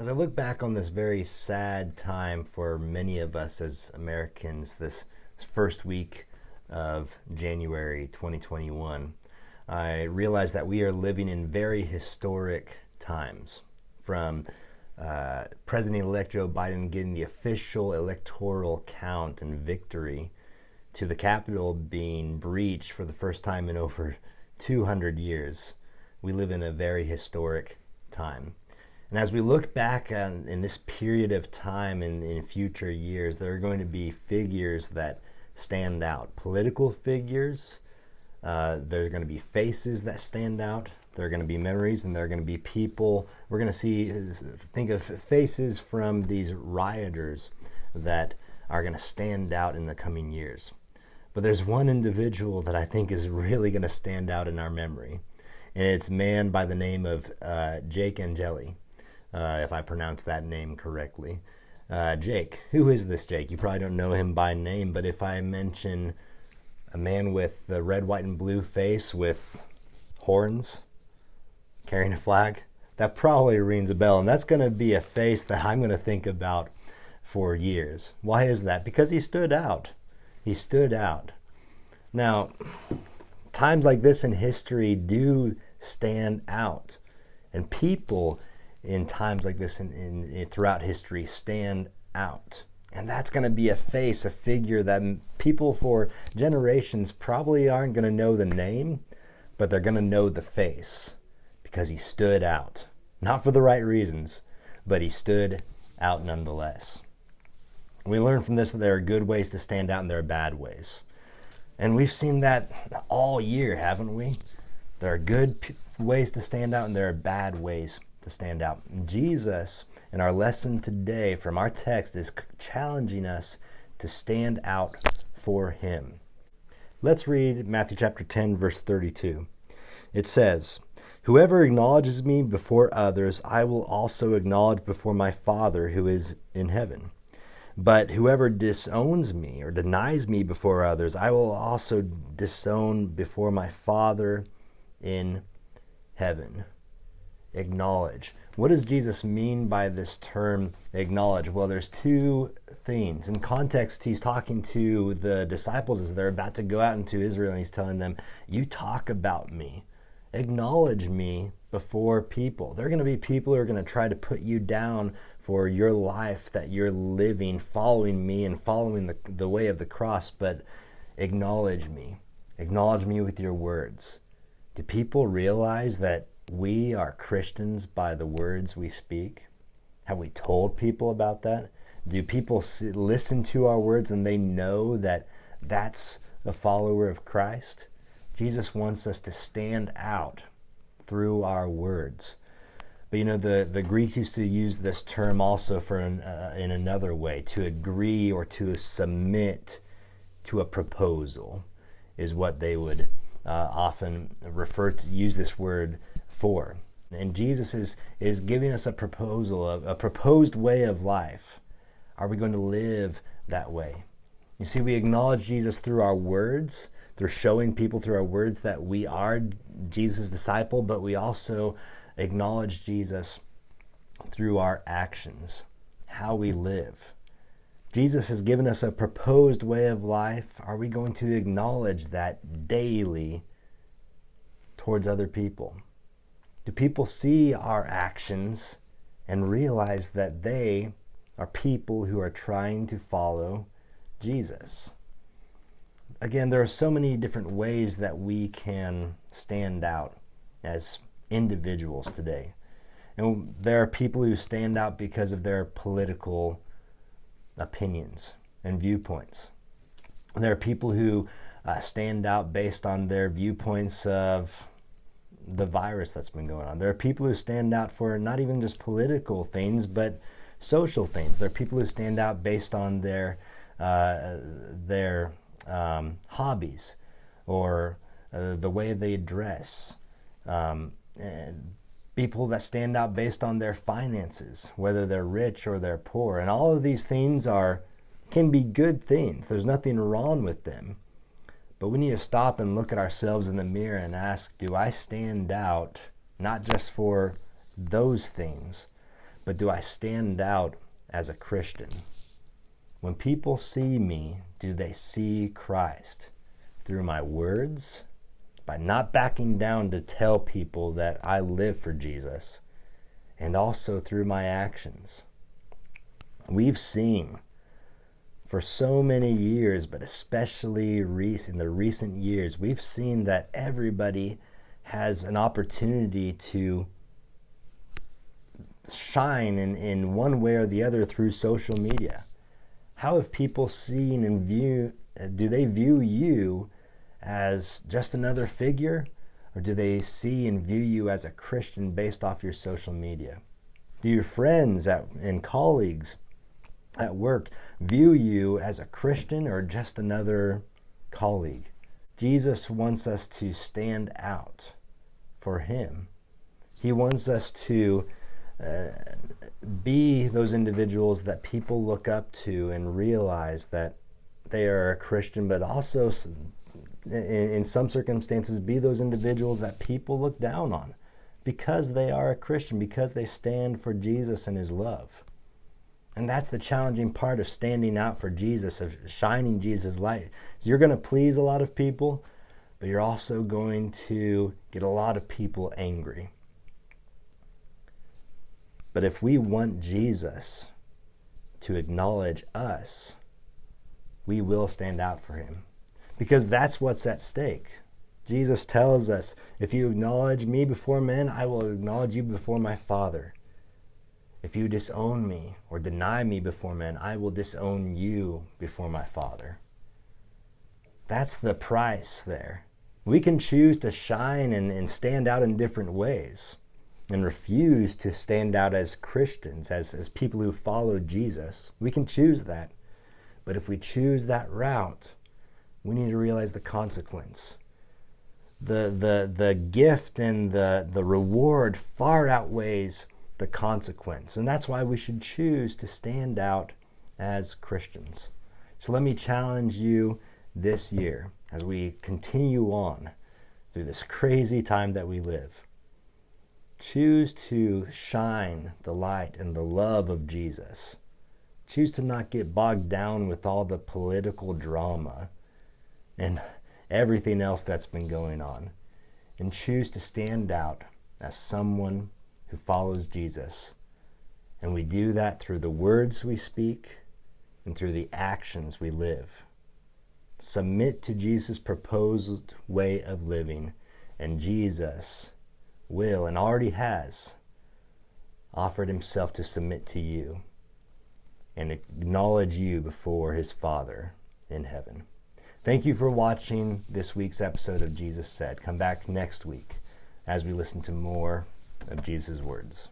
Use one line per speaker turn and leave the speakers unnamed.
As I look back on this very sad time for many of us as Americans, this first week of January 2021, I realize that we are living in very historic times. From President-elect Joe Biden getting the official electoral count and victory, to the Capitol being breached for the first time in over 200 years, we live in a very historic time. And as we look back in this period of time in future years, there are going to be figures that stand out. Political figures, there are going to be faces that stand out. There are going to be memories, and there are going to be people. We're going to think of faces from these rioters that are going to stand out in the coming years. But there's one individual that I think is really going to stand out in our memory, and it's a man by the name of Jake Angeli. If I pronounce that name correctly. Jake. Who is this Jake? You probably don't know him by name, but if I mention a man with the red, white, and blue face with horns, carrying a flag, that probably rings a bell, and that's going to be a face that I'm going to think about for years. Why is that? Because he stood out. He stood out. Now, times like this in history do stand out, and people in times like this in throughout history stand out. And that's going to be a face, a figure that people for generations probably aren't going to know the name, but they're going to know the face because he stood out. Not for the right reasons, but he stood out nonetheless. We learn from this that there are good ways to stand out and there are bad ways. And we've seen that all year, haven't we? There are good ways to stand out and there are bad ways to stand out. Jesus, in our lesson today from our text, is challenging us to stand out for him. Let's read Matthew chapter 10, verse 32. It says, "Whoever acknowledges me before others, I will also acknowledge before my Father who is in heaven. But whoever disowns me or denies me before others, I will also disown before my Father in heaven." Acknowledge. What does Jesus mean by this term acknowledge? Well, there's two things. In context, he's talking to the disciples as they're about to go out into Israel, and he's telling them, you talk about me. Acknowledge me before people. There are going to be people who are going to try to put you down for your life that you're living, following me and following the way of the cross, but acknowledge me. Acknowledge me with your words. Do people realize that we are Christians by the words we speak? Have we told people about that? Do people listen to our words and they know that that's a follower of Christ? Jesus wants us to stand out through our words. But you know, the Greeks used to use this term also for in another way, to agree or to submit to a proposal is what they would often use this word for. And Jesus is giving us a proposal, a proposed way of life. Are we going to live that way? You see, we acknowledge Jesus through our words, through showing people through our words that we are Jesus' disciple, but we also acknowledge Jesus through our actions, how we live. Jesus has given us a proposed way of life. Are we going to acknowledge that daily towards other people? Do people see our actions and realize that they are people who are trying to follow Jesus? Again, there are so many different ways that we can stand out as individuals today. And there are people who stand out because of their political opinions and viewpoints. There are people who stand out based on their viewpoints of the virus that's been going on. There are people who stand out for not even just political things, but social things. There are people who stand out based on their hobbies or the way they dress. And people that stand out based on their finances, whether they're rich or they're poor. And all of these things can be good things. There's nothing wrong with them. But we need to stop and look at ourselves in the mirror and ask, do I stand out not just for those things, but do I stand out as a Christian? When people see me, do they see Christ? Through my words, by not backing down to tell people that I live for Jesus, and also through my actions. We've seen for so many years, but especially in the recent years, we've seen that everybody has an opportunity to shine in one way or the other through social media. How have people seen and do they view you as just another figure, or do they see and view you as a Christian based off your social media? Do your friends and colleagues at work view you as a Christian or just another colleague? Jesus wants us to stand out for him. He wants us to be those individuals that people look up to and realize that they are a Christian, but also in some circumstances be those individuals that people look down on because they are a Christian, because they stand for Jesus and his love. And that's the challenging part of standing out for Jesus, of shining Jesus' light. So you're going to please a lot of people, but you're also going to get a lot of people angry. But if we want Jesus to acknowledge us, we will stand out for him, because that's what's at stake. Jesus tells us, if you acknowledge me before men, I will acknowledge you before my Father. If you disown me or deny me before men, I will disown you before my Father. That's the price there. We can choose to shine and stand out in different ways and refuse to stand out as Christians, as people who follow Jesus. We can choose that. But if we choose that route, we need to realize the consequence. The gift and the reward far outweighs the consequence. And that's why we should choose to stand out as Christians. So let me challenge you this year as we continue on through this crazy time that we live. Choose to shine the light and the love of Jesus. Choose to not get bogged down with all the political drama and everything else that's been going on. And choose to stand out as someone who follows Jesus. And we do that through the words we speak and through the actions we live. Submit to Jesus' proposed way of living, and Jesus will, and already has, offered himself to submit to you and acknowledge you before his Father in heaven. Thank you for watching this week's episode of Jesus Said. Come back next week as we listen to more of Jesus' words.